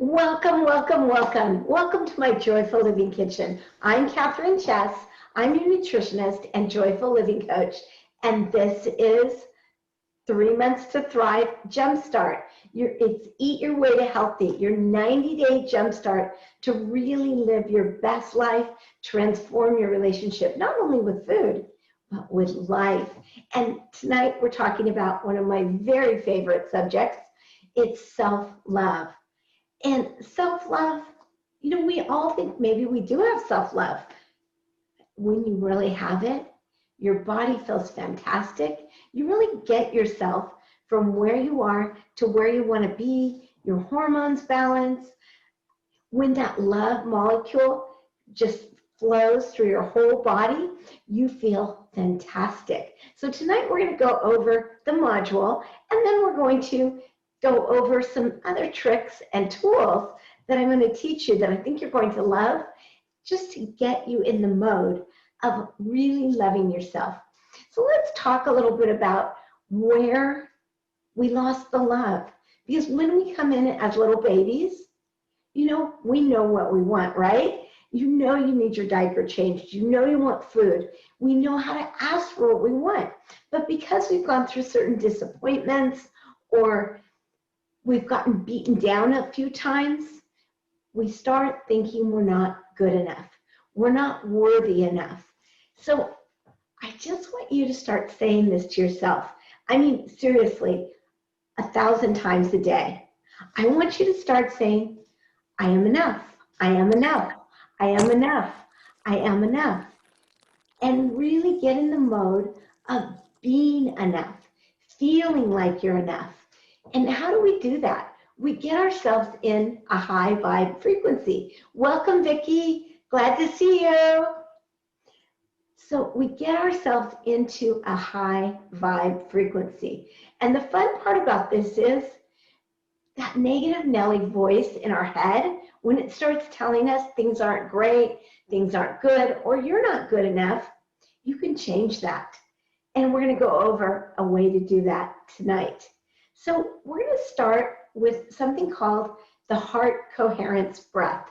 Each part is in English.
Welcome, welcome, welcome. Welcome to my Joyful Living Kitchen. I'm Kathryn Chess. I'm your nutritionist and Joyful Living Coach. And this is 3 Months to Thrive Jumpstart. It's Eat Your Way to Healthy, your 90-day jumpstart to really live your best life, transform your relationship, not only with food, but with life. And tonight we're talking about one of my very favorite subjects. It's self-love. And self-love, we all think maybe we do have self-love. When you really have it, your body feels fantastic. You really get yourself from where you are to where you want to be, your hormones balance. When that love molecule just flows through your whole body, you feel fantastic. So tonight we're going to go over the module, and then we're going to go over some other tricks and tools that I'm going to teach you that I think you're going to love, just to get you in the mode of really loving yourself. So let's talk a little bit about where we lost the love. Because when we come in as little babies, we know what we want, right? You need your diaper changed. You want food. We know how to ask for what we want. But because we've gone through certain disappointments, or we've gotten beaten down a few times, we start thinking we're not good enough. We're not worthy enough. So I just want you to start saying this to yourself. I mean, seriously, 1,000 times a day. I want you to start saying, I am enough. I am enough. I am enough. I am enough. And really get in the mode of being enough, feeling like you're enough. And how do we do that? We get ourselves in a high vibe frequency. Welcome, Vicki. Glad to see you. So we get ourselves into a high vibe frequency. And the fun part about this is that negative Nelly voice in our head, when it starts telling us things aren't great, things aren't good, or you're not good enough, you can change that. And we're going to go over a way to do that tonight. So we're going to start with something called the heart coherence breath.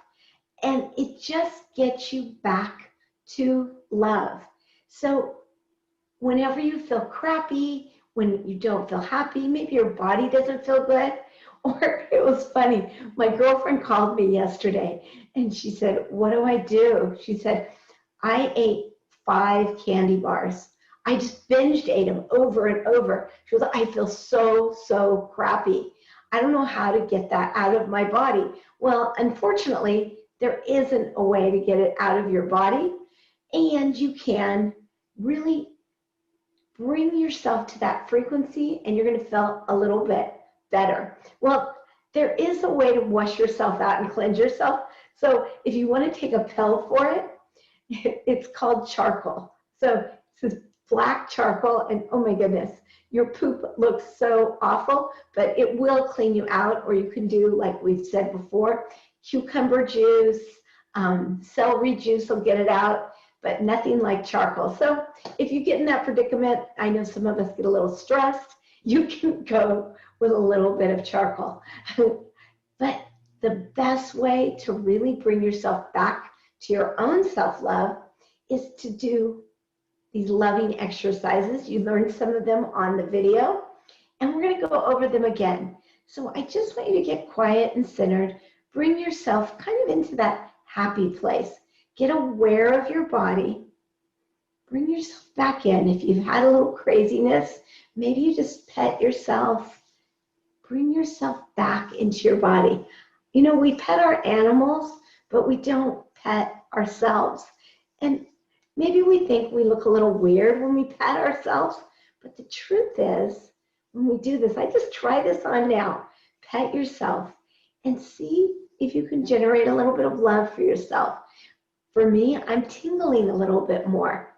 And it just gets you back to love. So whenever you feel crappy, when you don't feel happy, maybe your body doesn't feel good, or it was funny, my girlfriend called me yesterday and she said, what do I do? She said, I ate 5 candy bars. I just binged ate them over and over. She was like, I feel so crappy. I don't know how to get that out of my body. Well, unfortunately, there isn't a way to get it out of your body, and you can really bring yourself to that frequency and you're going to feel a little bit better. Well, there is a way to wash yourself out and cleanse yourself. So if you want to take a pill for it, it's called charcoal. So it's this black charcoal, and oh my goodness, your poop looks so awful, but it will clean you out. Or you can do, like we've said before, cucumber juice, celery juice will get it out, but nothing like charcoal. So if you get in that predicament, I know some of us get a little stressed, you can go with a little bit of charcoal. But the best way to really bring yourself back to your own self-love is to do these loving exercises. You learned some of them on the video, and we're going to go over them again. So I just want you to get quiet and centered. Bring yourself kind of into that happy place. Get aware of your body. Bring yourself back in. If you've had a little craziness, maybe you just pet yourself. Bring yourself back into your body. We pet our animals, but we don't pet ourselves. And maybe we think we look a little weird when we pet ourselves, but the truth is, when we do this, I just try this on now. Pet yourself and see if you can generate a little bit of love for yourself. For me, I'm tingling a little bit more.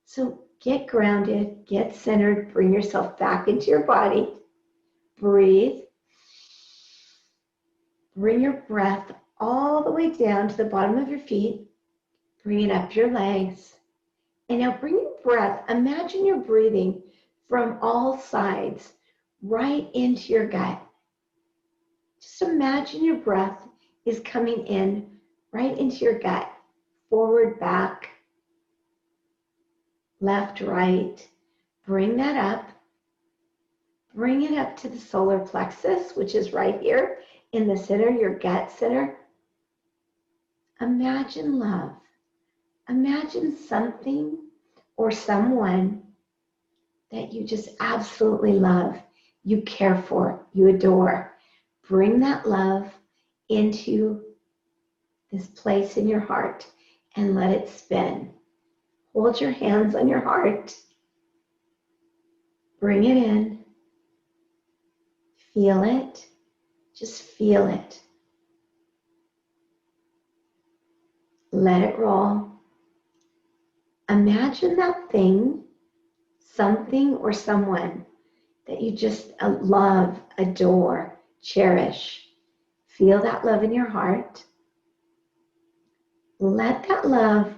So get grounded, get centered, bring yourself back into your body. Breathe. Bring your breath all the way down to the bottom of your feet. Bring it up your legs. And now bring your breath. Imagine you're breathing from all sides right into your gut. Just imagine your breath is coming in right into your gut, forward, back, left, right. Bring that up. Bring it up to the solar plexus, which is right here in the center, your gut center. Imagine love. Imagine something or someone that you just absolutely love, you care for, you adore. Bring that love into this place in your heart and let it spin. Hold your hands on your heart. Bring it in. Feel it. Just feel it. Let it roll. Imagine that thing, something or someone that you just love, adore, cherish. Feel that love in your heart. Let that love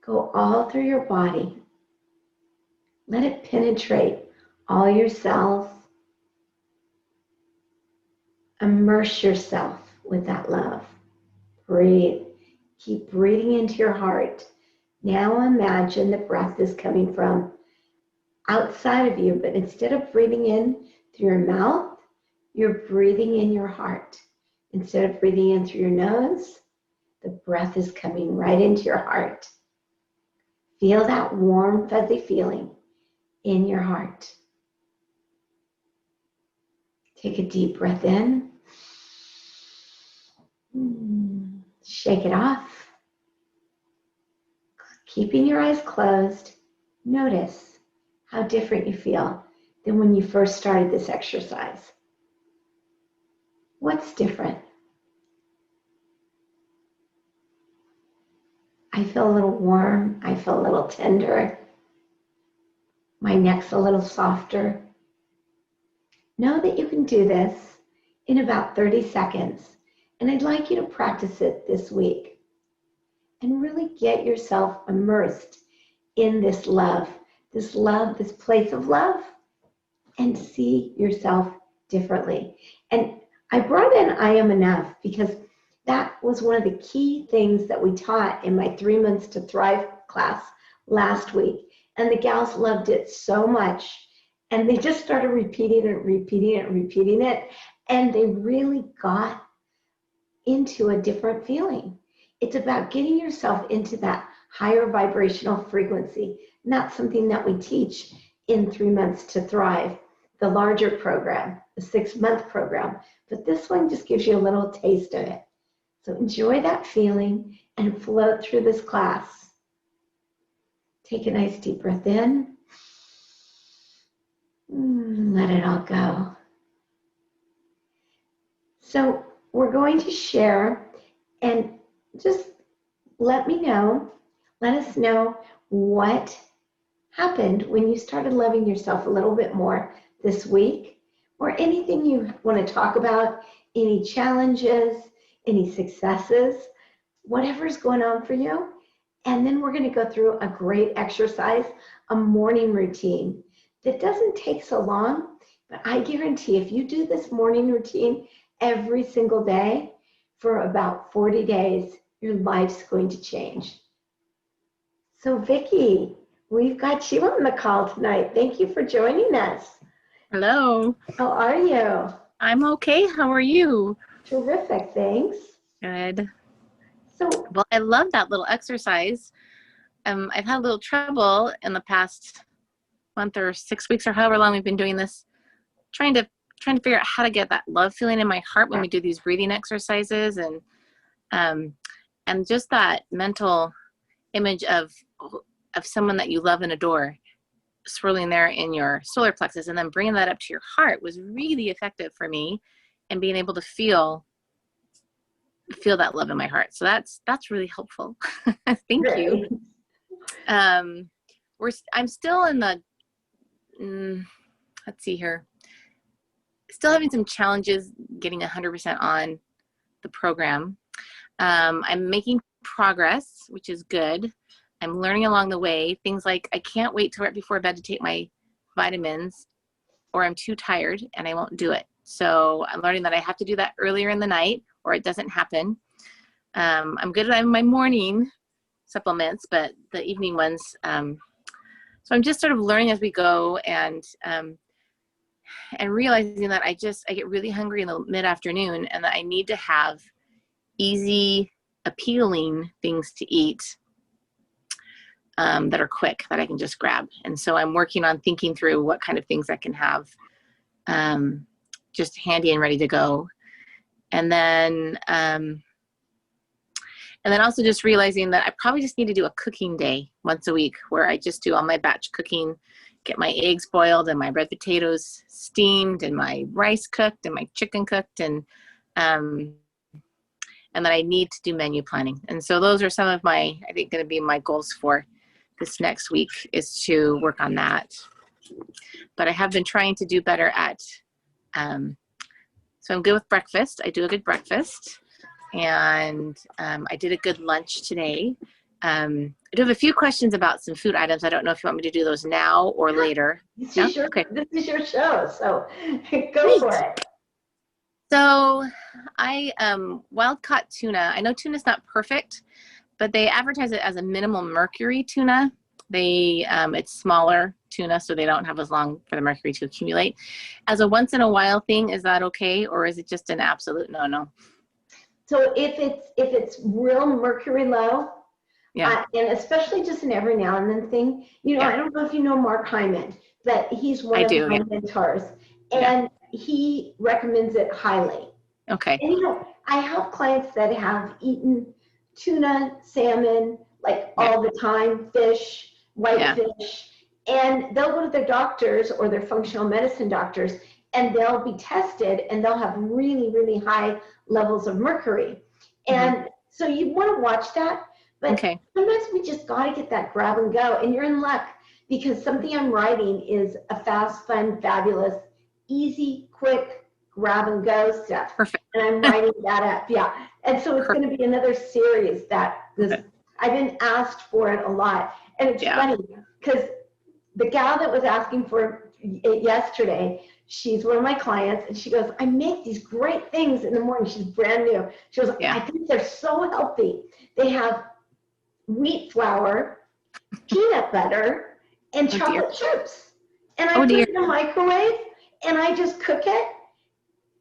go all through your body. Let it penetrate all your cells. Immerse yourself with that love. Breathe. Keep breathing into your heart. Now imagine the breath is coming from outside of you, but instead of breathing in through your mouth, you're breathing in your heart. Instead of breathing in through your nose, the breath is coming right into your heart. Feel that warm, fuzzy feeling in your heart. Take a deep breath in. Shake it off. Keeping your eyes closed, notice how different you feel than when you first started this exercise. What's different? I feel a little warm. I feel a little tender. My neck's a little softer. Know that you can do this in about 30 seconds, and I'd like you to practice it this week and really get yourself immersed in this love, this place of love, and see yourself differently. And I brought in I Am Enough because that was one of the key things that we taught in my 3 Months to Thrive class last week. And the gals loved it so much. And they just started repeating it. And they really got into a different feeling. It's about getting yourself into that higher vibrational frequency. And that's something that we teach in 3 Months to Thrive, the larger program, the 6-month program. But this one just gives you a little taste of it. So enjoy that feeling and float through this class. Take a nice deep breath in. Let it all go. So we're going to share, and just let us know what happened when you started loving yourself a little bit more this week, or anything you want to talk about, any challenges, any successes, whatever's going on for you. And then we're going to go through a great exercise, a morning routine that doesn't take so long, but I guarantee if you do this morning routine every single day for about 40 days, your life's going to change. So Vicki, we've got you on the call tonight. Thank you for joining us. Hello. How are you? I'm okay. How are you? Terrific, thanks. Good. So, Well, I love that little exercise. I've had a little trouble in the past month or 6 weeks or however long we've been doing this, trying to figure out how to get that love feeling in my heart when we do these breathing exercises, and just that mental image of someone that you love and adore swirling there in your solar plexus, and then bringing that up to your heart was really effective for me, and being able to feel that love in my heart. So that's really helpful. Thank you. I'm still in the let's see here, still having some challenges getting 100% on the program. I'm making progress, which is good. I'm learning along the way things like I can't wait till right before bed to take my vitamins, or I'm too tired and I won't do it. So I'm learning that I have to do that earlier in the night or it doesn't happen. I'm good at my morning supplements, but the evening ones, so I'm just sort of learning as we go, and realizing that I get really hungry in the mid-afternoon, and that I need to have easy, appealing things to eat that are quick, that I can just grab. And so I'm working on thinking through what kind of things I can have just handy and ready to go. And then also just realizing that I probably just need to do a cooking day once a week where I just do all my batch cooking, get my eggs boiled and my red potatoes steamed and my rice cooked and my chicken cooked, and that I need to do menu planning. And so those are some of my, I think, going to be my goals for this next week, is to work on that. But I have been trying to do better at, so I'm good with breakfast. I do a good breakfast. And I did a good lunch today. I do have a few questions about some food items. I don't know if you want me to do those now or later. This No? is your, Okay. this is your show, so go Great. for it. So I wild caught tuna. I know tuna's not perfect, but they advertise it as a minimal mercury tuna. It's smaller tuna, so they don't have as long for the mercury to accumulate. As a once in a while thing, is that okay, or is it just an absolute no-no? So if it's real mercury low, Yeah. And especially just an every now and then thing, Yeah. I don't know if you know Mark Hyman, but he's one I of do, my yeah. mentors, and he recommends it highly. Okay. And I have clients that have eaten tuna, salmon, like all the time, fish, white fish, and they'll go to their doctors or their functional medicine doctors, and they'll be tested, and they'll have really, really high levels of mercury. And so you want to watch that. But sometimes we just got to get that grab and go, and you're in luck, because something I'm writing is a fast, fun, fabulous, easy, quick, grab and go stuff. Perfect. And I'm writing that up, yeah. And so it's going to be another series that I've been asked for it a lot. And it's funny, because the gal that was asking for it yesterday, she's one of my clients, and she goes, I make these great things in the morning. She's brand new. She goes, I think they're so healthy. They have wheat flour, peanut butter, and chocolate chips. And I put it in the microwave, and I just cook it.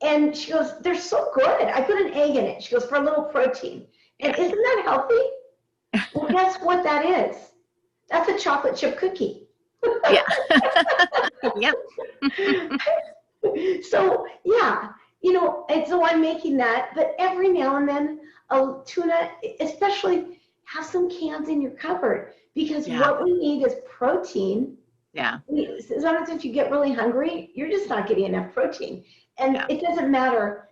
And she goes, they're so good. I put an egg in it. She goes, for a little protein. And isn't that healthy? Well, guess what that is? That's a chocolate chip cookie. Yeah. Yep. So, and so I'm making that. But every now and then, a tuna, especially, have some cans in your cupboard, because what we need is protein. Yeah. Sometimes if you get really hungry, you're just not getting enough protein. And it doesn't matter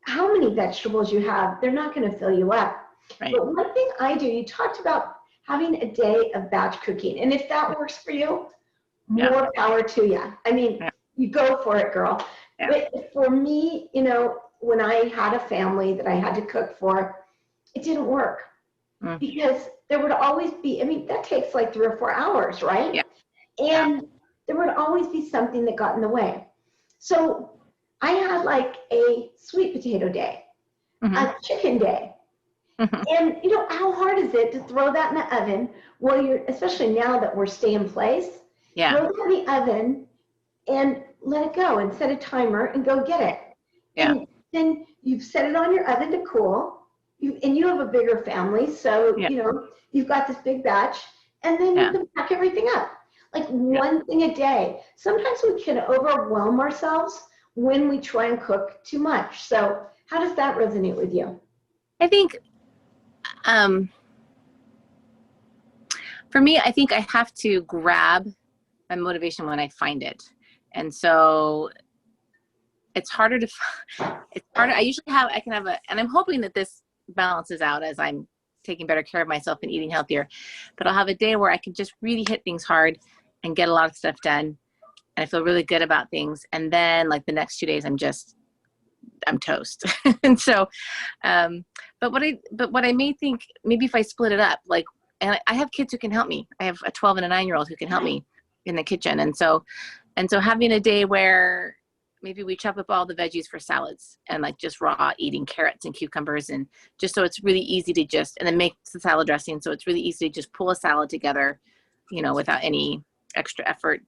how many vegetables you have, they're not going to fill you up. Right. But one thing I do, you talked about having a day of batch cooking. And if that works for you, more power to you. I mean, you go for it, girl. Yeah. But for me, when I had a family that I had to cook for, it didn't work. Because there would always be, that takes like 3 or 4 hours, right? Yeah. And there would always be something that got in the way. So I had like a sweet potato day, a chicken day. And how hard is it to throw that in the oven while especially now that we're stay in place, throw it in the oven and let it go and set a timer and go get it. Yeah. And then you've set it on your oven to cool. You have a bigger family, so you've got this big batch, and then you can pack everything up. Like one thing a day. Sometimes we can overwhelm ourselves when we try and cook too much. So how does that resonate with you? I think, for me, I think I have to grab my motivation when I find it. And so it's harder. I can have and I'm hoping that this balances out as I'm taking better care of myself and eating healthier, but I'll have a day where I can just really hit things hard and get a lot of stuff done, and I feel really good about things. And then like the next 2 days, I'm toast. And so, but what I may think, maybe if I split it up, like, and I have kids who can help me. I have a 12 and a 9-year-old who can help me in the kitchen. And so having a day where maybe we chop up all the veggies for salads and like just raw eating carrots and cucumbers, and just so it's really easy to just, and then make the salad dressing. So it's really easy to just pull a salad together, without any extra effort.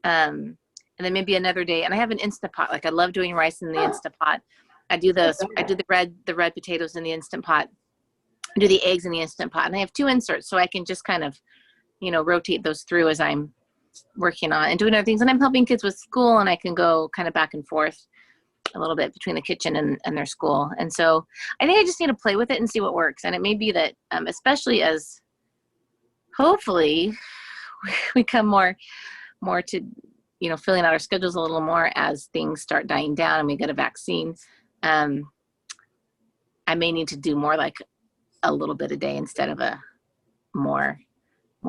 And then maybe another day, and I have an Instant Pot. Like I love doing rice in the Instant Pot. I do the red potatoes in the Instant Pot. I do the eggs in the Instant Pot, and I have 2 inserts, so I can just kind of, rotate those through as I'm working on and doing other things. And I'm helping kids with school, and I can go kind of back and forth a little bit between the kitchen and their school. And so I think I just need to play with it and see what works. And it may be that, especially as hopefully we come more to, filling out our schedules a little more as things start dying down and we get a vaccine. I may need to do more like a little bit a day instead of a more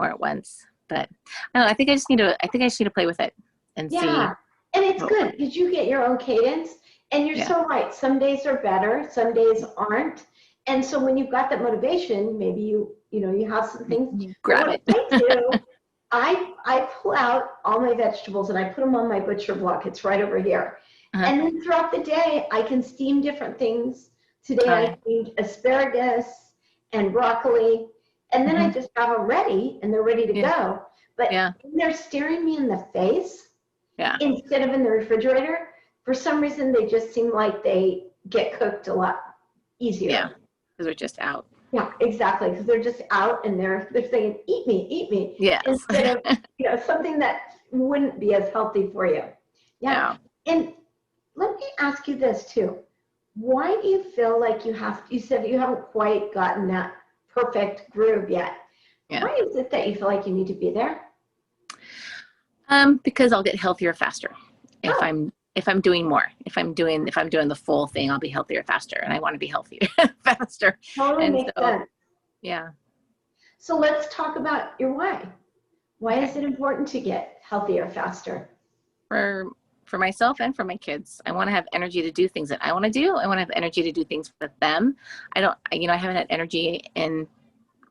at once. But I don't know, I think I just need to play with it and see. Yeah, and it's good because you get your own cadence, and you're so right. Some days are better, some days aren't. And so when you've got that motivation, maybe you have some things. You grab it. I do, I pull out all my vegetables and I put them on my butcher block. It's right over here. And then throughout the day, I can steam different things. Today I steamed asparagus and broccoli. And then I just have them ready, and they're ready to go. But when they're staring me in the face, instead of in the refrigerator, for some reason they just seem like they get cooked a lot easier. Yeah, because they're just out. Yeah, exactly, because they're just out and they're saying, eat me, eat me. Yes. Instead of something that wouldn't be as healthy for you. Yeah. And let me ask you this too. Why do you feel like you said you haven't quite gotten that perfect groove yet? Why is it that you feel like you need to be there? Because I'll get healthier faster if I'm doing more. If I'm doing the full thing, I'll be healthier faster, and I want to be healthier faster. Totally makes sense. Yeah. So let's talk about your why. Why is it important to get healthier faster? For myself and for my kids. I want to have energy to do things that I want to do. I want to have energy to do things with them. I haven't had energy in,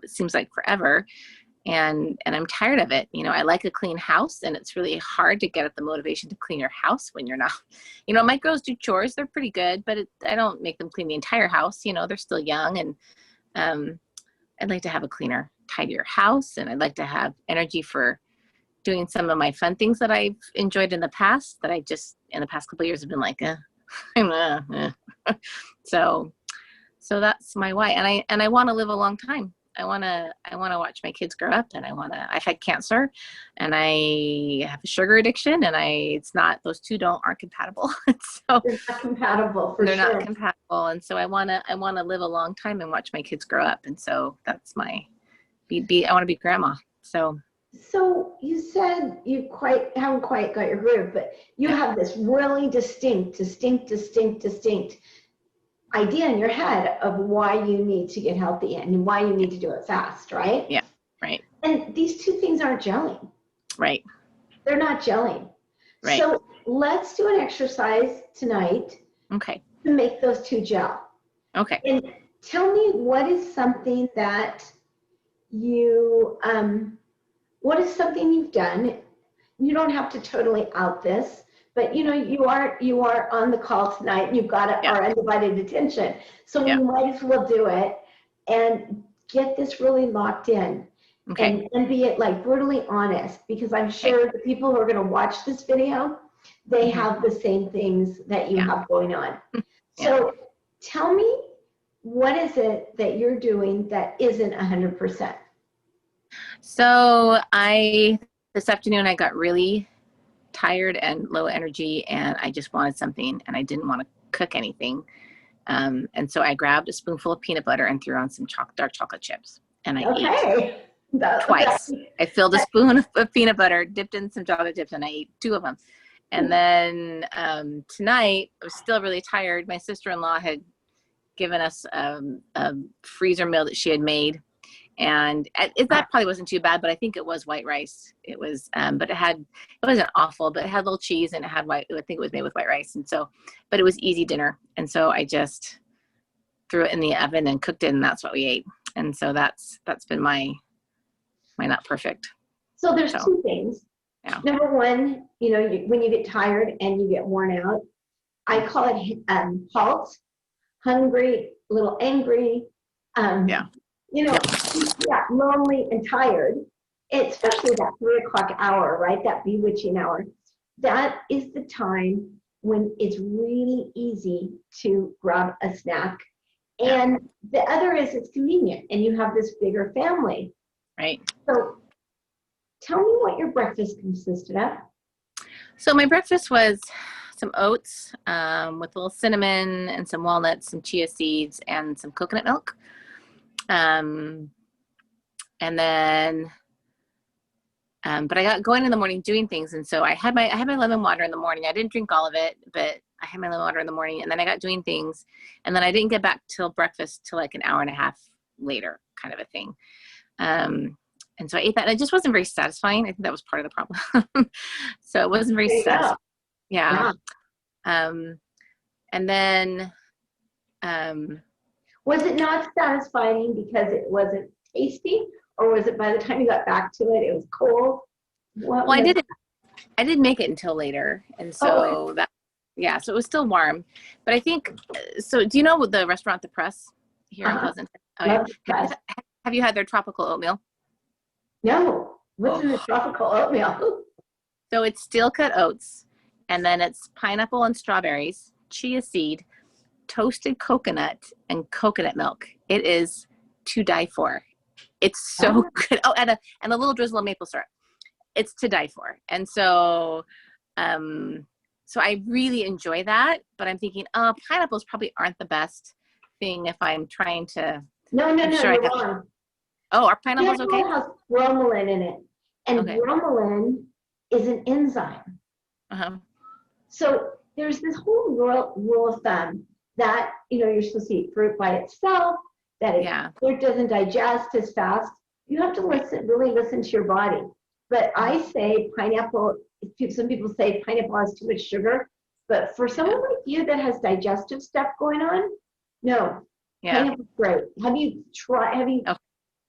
it seems like forever. And I'm tired of it. I like a clean house, and it's really hard to get at the motivation to clean your house when you're not, my girls do chores. They're pretty good, but I don't make them clean the entire house. They're still young, and I'd like to have a cleaner, tidier house. And I'd like to have energy for doing some of my fun things that I've enjoyed in the past that I just in the past couple of years have been like, So that's my why. And I want to live a long time. I want to watch my kids grow up, and I've had cancer, and I have a sugar addiction, and those two aren't compatible. So they're not compatible for they're sure. not compatible. And so I want to live a long time and watch my kids grow up. And so that's I want to be grandma. So you said you haven't quite got your groove, but you have this really distinct idea in your head of why you need to get healthy and why you need to do it fast, right? Yeah, right. And these two things aren't gelling. Right. They're not gelling. Right. So let's do an exercise tonight to make those two gel. Okay. And tell me what is something that you've done. You don't have to totally out this, but you are on the call tonight, and you've got our undivided attention. So we might as well do it and get this really locked in. Okay. And be it like brutally honest, because I'm sure the people who are going to watch this video, they have the same things that you have going on. So tell me, what is it that you're doing that isn't 100%? So this afternoon I got really tired and low energy, and I just wanted something, and I didn't want to cook anything. And so I grabbed a spoonful of peanut butter and threw on some dark chocolate chips, and I ate twice. I filled a spoon of peanut butter, dipped in some chocolate chips, and I ate 2 of them. And then tonight I was still really tired. My sister-in-law had given us a freezer meal that she had made. And that probably wasn't too bad, but I think it was white rice. It was, but it wasn't awful, but it had a little cheese, and it had I think it was made with white rice. And so, but it was easy dinner. And so I just threw it in the oven and cooked it, and that's what we ate. And so that's been my not perfect. So there's 2 things. Yeah. Number one, when you get tired and you get worn out, I call it halt, hungry, a little angry, Yeah. you know, yeah, lonely and tired, especially that 3 o'clock hour, right? That bewitching hour. That is the time when it's really easy to grab a snack. Yeah. And the other is it's convenient and you have this bigger family. Right. So tell me what your breakfast consisted of. So my breakfast was some oats with a little cinnamon and some walnuts, some chia seeds, and some coconut milk. And then, but I got going in the morning doing things, and so I had my lemon water in the morning. I didn't drink all of it, but I had my lemon water in the morning, and then I got doing things, and then I didn't get back till breakfast till like an hour and a half later, kind of a thing. And so I ate that, and it just wasn't very satisfying. I think that was part of the problem. So it wasn't very There you go. satisfying. Yeah. Yeah. And then, Was it not satisfying because it wasn't tasty, or was it by the time you got back to it, it was cold? What well, was I didn't make it until later. And Oh, so yeah, so it was still warm, but I think, so do you know the restaurant, The Press here in Pleasanton? Oh, yeah. love the crust. Have you had their tropical oatmeal? No, what's in the Oh, tropical oatmeal? so it's steel cut oats, and then it's pineapple and strawberries, chia seed, toasted coconut, and coconut milk. It is to die for. It's so Oh, good. Oh, and a little drizzle of maple syrup. It's to die for. And so, so I really enjoy that. But I'm thinking, oh, pineapples probably aren't the best thing if I'm trying to. no, I'm sure I you're have. wrong. Oh, are pineapples okay? Pineapple has bromelain in it, and Okay. bromelain is an enzyme. Uh-huh. So there's this whole rule of thumb that you're supposed to eat fruit by itself, that fruit doesn't digest as fast. You have to really listen to your body. But I say pineapple. Some people say pineapple has too much sugar, but for someone like you that has digestive stuff going on, no, pineapple's great. Have you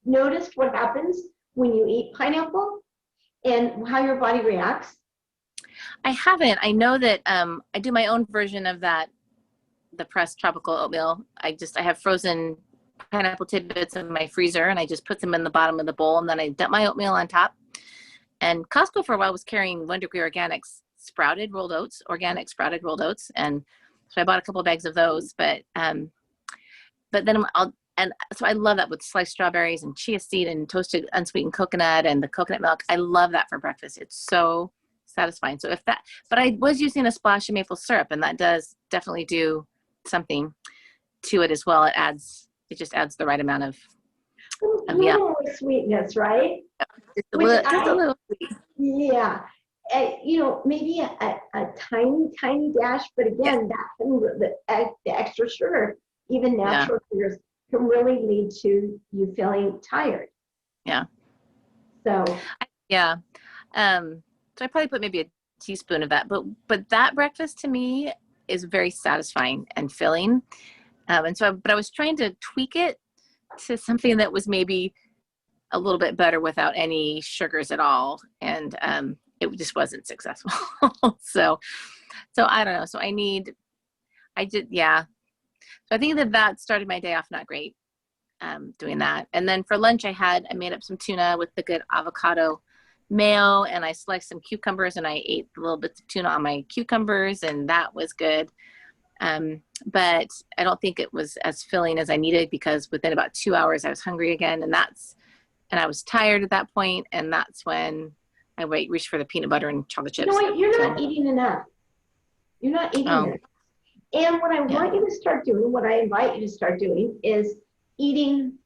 noticed what happens when you eat pineapple and how your body reacts? I haven't. I know that I do my own version of that, the pressed tropical oatmeal. I have frozen pineapple tidbits in my freezer, and I just put them in the bottom of the bowl, and then I dump my oatmeal on top. And Costco for a while was carrying 1 Degree Organics organic sprouted rolled oats, and so I bought a couple of bags of those. But then so I love that with sliced strawberries and chia seed and toasted unsweetened coconut and the coconut milk. I love that for breakfast. It's so satisfying. So but I was using a splash of maple syrup, and that does definitely do something to it as well. It just adds the right amount of A little more sweetness, right? Just a little sweet. Yeah. Maybe a tiny dash, but again, the extra sugar, even natural sugars, can really lead to you feeling tired. Yeah. So. Yeah. So I probably put maybe a teaspoon of that, but that breakfast to me is very satisfying and filling. But I was trying to tweak it to something that was maybe a little bit better without any sugars at all. And it just wasn't successful. So I don't know. So So I think that started my day off not great, doing that. And then for lunch, I made up some tuna with the good avocado mayo, and I sliced some cucumbers, and I ate little bits of tuna on my cucumbers, and that was good. But I don't think it was as filling as I needed, because within about 2 hours I was hungry again, and I was tired at that point, and that's when I reached for the peanut butter and chocolate chips. You know what? You're not eating enough. You're not eating enough. And what I want you to start doing, what I invite you to start doing, is eating.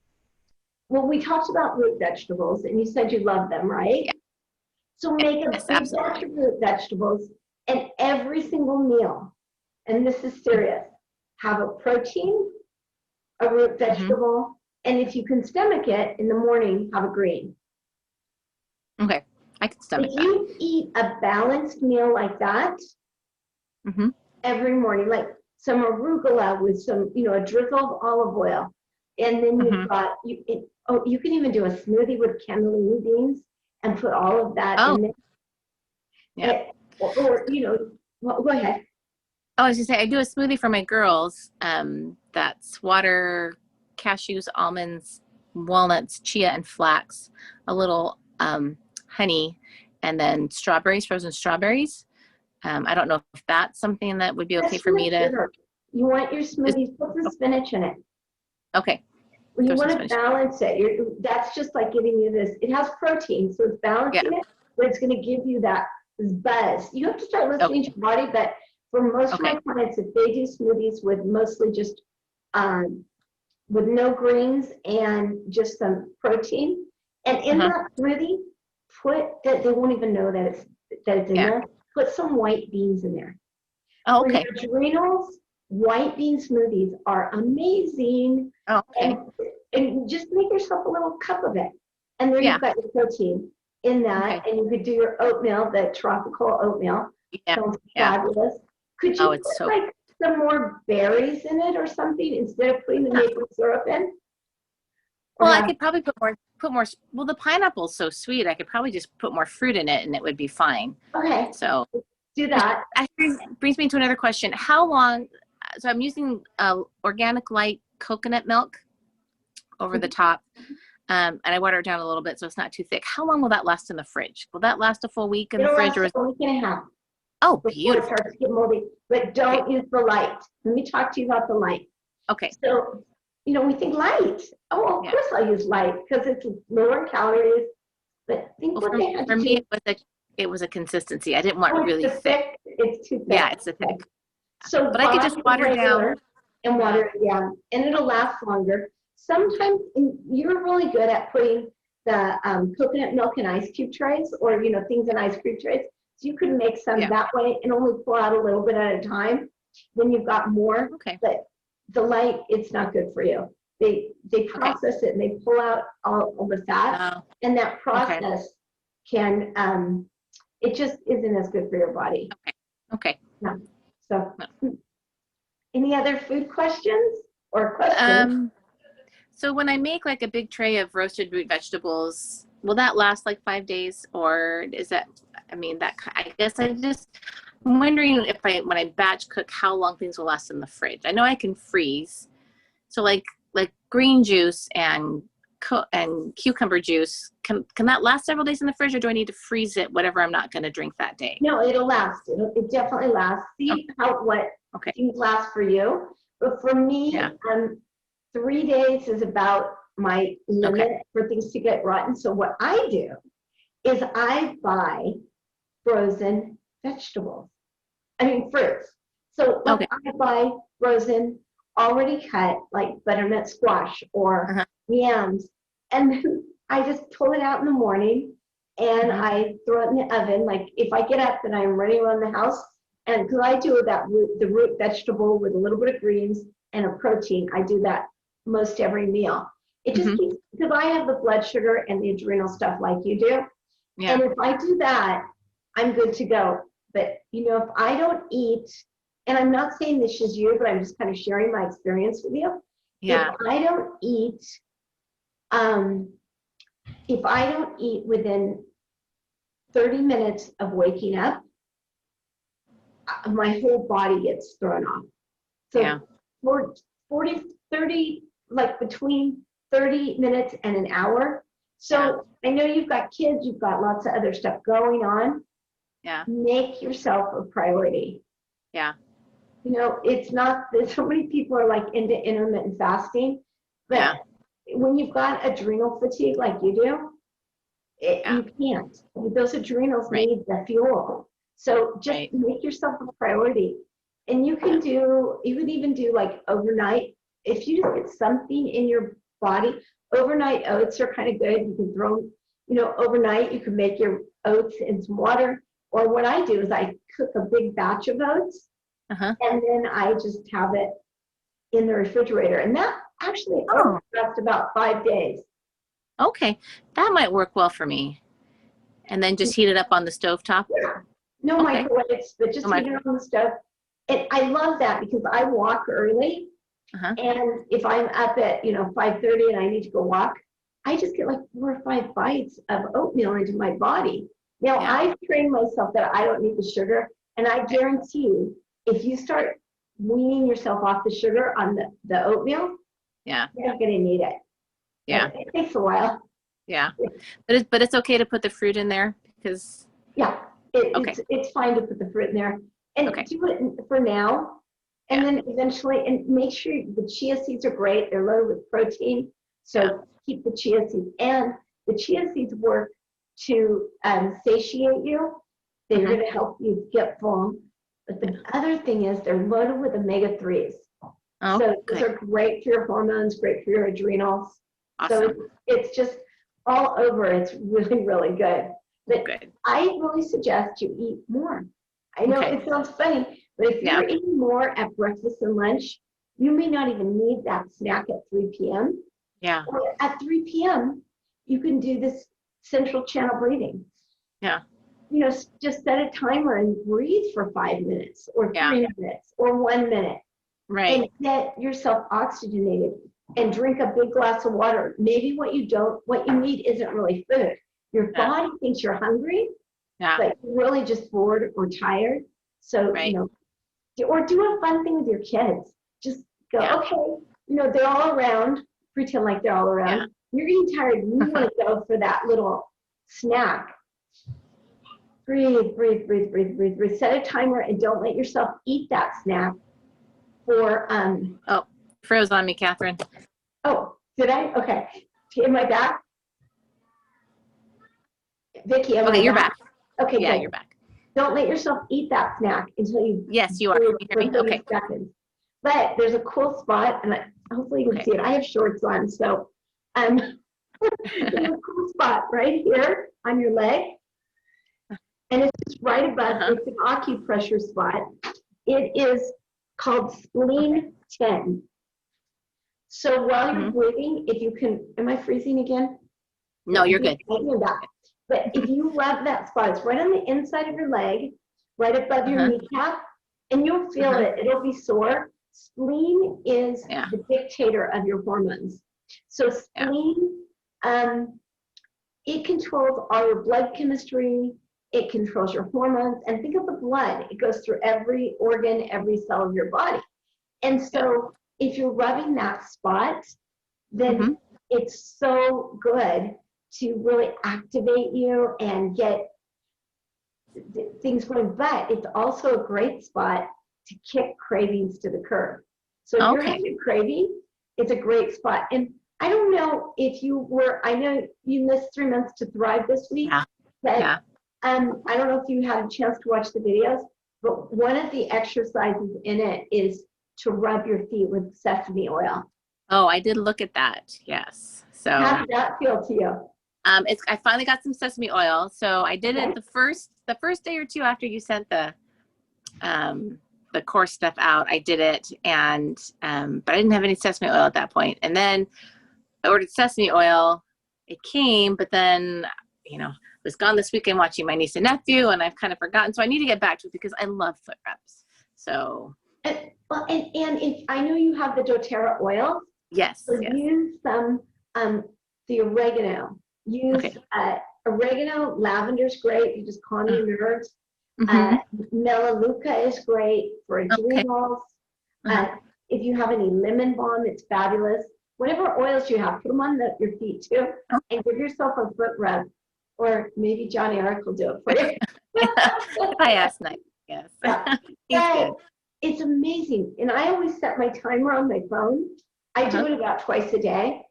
Well, we talked about root vegetables, and you said you love them, right? Yeah. So make a big batch of root vegetables, and every single meal, and this is serious, have a protein, a root vegetable, and if you can stomach it in the morning, have a green. Okay, I can stomach that. If you eat a balanced meal like that every morning, like some arugula with some, a drizzle of olive oil, and then you've got, you can even do a smoothie with cannellini beans and put all of that in there. Yeah. Go ahead. Oh, I was gonna say I do a smoothie for my girls. That's water, cashews, almonds, walnuts, chia, and flax. A little honey, and then strawberries, frozen strawberries. I don't know if that's something that would be okay That's for too much me to. sugar. You want your Just, smoothies, put the spinach in it. okay, Well, you throw some want to spinach. balance it. That's just like giving you this. It has protein, so it's Yeah. balancing it, but it's going to give you that buzz. You have to start listening Okay. to your body, but for most of Okay. my clients, if they do smoothies with mostly just with no greens and just some protein, and in that smoothie, put that they won't even know that it's in Yeah. there. Put some white beans in there. Oh, For okay. your adrenals, white bean smoothies are amazing. Oh, okay. And just make yourself a little cup of it. And there Yeah. you've got your protein in that. Okay. And you could do your oatmeal, the tropical oatmeal. Yeah. Sounds Yeah. fabulous. Could you Oh, put it's so. like some more berries in it or something instead of putting the maple syrup in? Well, I could probably put more. Well, the pineapple's so sweet. I could probably just put more fruit in it, and it would be fine. Okay, So do that. actually brings me to another question. How long? So I'm using organic light coconut milk over the top, and I water it down a little bit so it's not too thick. How long will that last in the fridge? Will that last a full week in the It'll fridge, last or? a week and a half Oh, before it beautiful. starts to get moldy. But don't use the light. Let me talk to you about the light. Okay. So, we think light. Oh, of course I'll use light because it's lower calories. But think what they had to for do. me, it was a consistency. I didn't want really thick. It's too thick. Yeah, it's a thick. So but I could just water down and water it down, and it'll last longer. Sometimes you're really good at putting the coconut milk in ice cube trays, or things in ice cube trays. So you could make some that way and only pull out a little bit at a time. Then you've got more. Okay. But the light, it's not good for you. They process it and they pull out all the fat, and that process can it just isn't as good for your body. Okay. No. So, any other food questions or questions? So when I make like a big tray of roasted root vegetables, will that last like 5 days, or is that? I guess I'm wondering if when I batch cook, how long things will last in the fridge. I know I can freeze, so like green juice and cucumber juice, can that last several days in the fridge, or do I need to freeze it, whatever I'm not going to drink that day? No, it'll last. It definitely lasts. See what things last for you. But for me, 3 days is about my limit for things to get rotten. So what I do is I buy frozen vegetables. Fruits. So I buy frozen, already cut, like butternut squash or yams, and then I just pull it out in the morning and I throw it in the oven. Like if I get up and I'm running around the house, and because I do the root vegetable with a little bit of greens and a protein, I do that most every meal. It just keeps, because I have the blood sugar and the adrenal stuff like you do. Yeah. And if I do that, I'm good to go. But if I don't eat, and I'm not saying this is you, but I'm just kind of sharing my experience with you. Yeah. If I don't eat within 30 minutes of waking up, my whole body gets thrown off. So for 30, like between 30 minutes and an hour. So I know you've got kids, you've got lots of other stuff going on. Yeah. Make yourself a priority. Yeah. It's not that so many people are like into intermittent fasting, but when you've got adrenal fatigue like you do, you can't. Those adrenals need the fuel. So just make yourself a priority. And you can even do like overnight. If you just get something in your body, overnight oats are kind of good. You can throw, overnight, you can make your oats in some water. Or what I do is I cook a big batch of oats, and then I just have it in the refrigerator. And that actually lasts about 5 days. Okay, that might work well for me. And then just heat it up on the stovetop? Yeah. No microwaves, but just heat it on the stove. And I love that because I walk early. And if I'm up at 5:30 and I need to go walk, I just get like 4 or 5 bites of oatmeal into my body. Now I've trained myself that I don't need the sugar, and I guarantee you, if you start weaning yourself off the sugar on the oatmeal, Yeah. you're not going to need it. Yeah. It takes a while. Yeah. But it's okay to put the fruit in there because. Yeah, Okay. it's fine to put the fruit in there and Okay. do it for now. And Yeah. then eventually, and make sure the chia seeds are great. They're loaded with protein. So keep the chia seeds. And the chia seeds work to satiate you. They're going to help you get full. But the other thing is they're loaded with omega-3s. Oh, So those are great for your hormones, great for your adrenals. awesome. So it's just all over. It's really, really good. But Good. I really suggest you eat more. I know it sounds funny, but if you're eating more at breakfast and lunch, you may not even need that snack at 3 p.m. Yeah. Or at 3 p.m., you can do this central channel breathing. Yeah. You know, just set a timer and breathe for 5 minutes or 3 minutes or 1 minute. Right. And get yourself oxygenated and drink a big glass of water. Maybe what you need isn't really food. Your body thinks you're hungry, but you're really just bored or tired. So, you know, or do a fun thing with your kids. Just go, okay, you know, they're all around, pretend like they're all around. Yeah. You're getting tired, you want to go for that little snack. Breathe, breathe, breathe, breathe, breathe, breathe. Set a timer and don't let yourself eat that snack for, Oh, froze on me, Kathryn. oh, did I? Okay. Am I back? Vicki, am I you're back. Okay, yeah, good. you're back. Don't let yourself eat that snack until you. Yes, you are. You hear me? Okay. Seconds. But there's a cool spot, and hopefully you can see it. I have shorts on, so there's a cool spot right here on your leg, and it's just right above. It's an acupressure spot. It is called spleen 10. So while you're breathing, if you can, am I freezing again? No, you're good. But if you rub that spot, it's right on the inside of your leg, right above your kneecap, and you'll feel it. It'll be sore. Spleen is the dictator of your hormones. So spleen, it controls all your blood chemistry. It controls your hormones. And think of the blood. It goes through every organ, every cell of your body. And so if you're rubbing that spot, then it's so good to really activate you and get things going. But it's also a great spot to kick cravings to the curb. So if you're having a craving, it's a great spot. And I don't know if I know you missed 3 months to thrive this week, but I don't know if you had a chance to watch the videos, but one of the exercises in it is to rub your feet with sesame oil. Oh, I did look at that. Yes. So how did that feel to you? I finally got some sesame oil. So I did it the first day or two after you sent the course stuff out. I did it, and but I didn't have any sesame oil at that point. And then I ordered sesame oil. It came, but then I was gone this weekend watching my niece and nephew, and I've kind of forgotten. So I need to get back to it because I love foot rubs. So and if I know you have the doTERRA oil. Yes. So use some the oregano. Use oregano. Lavender's great. You just calm your nerves. Melaleuca is great for adrenals. If you have any lemon balm, it's fabulous. Whatever oils you have, put them on your feet too, and give yourself a foot rub. Or maybe Johnny Ark will do it for you. I asked Night. Yes. He's good. It's amazing. And I always set my timer on my phone. I do it about twice a day.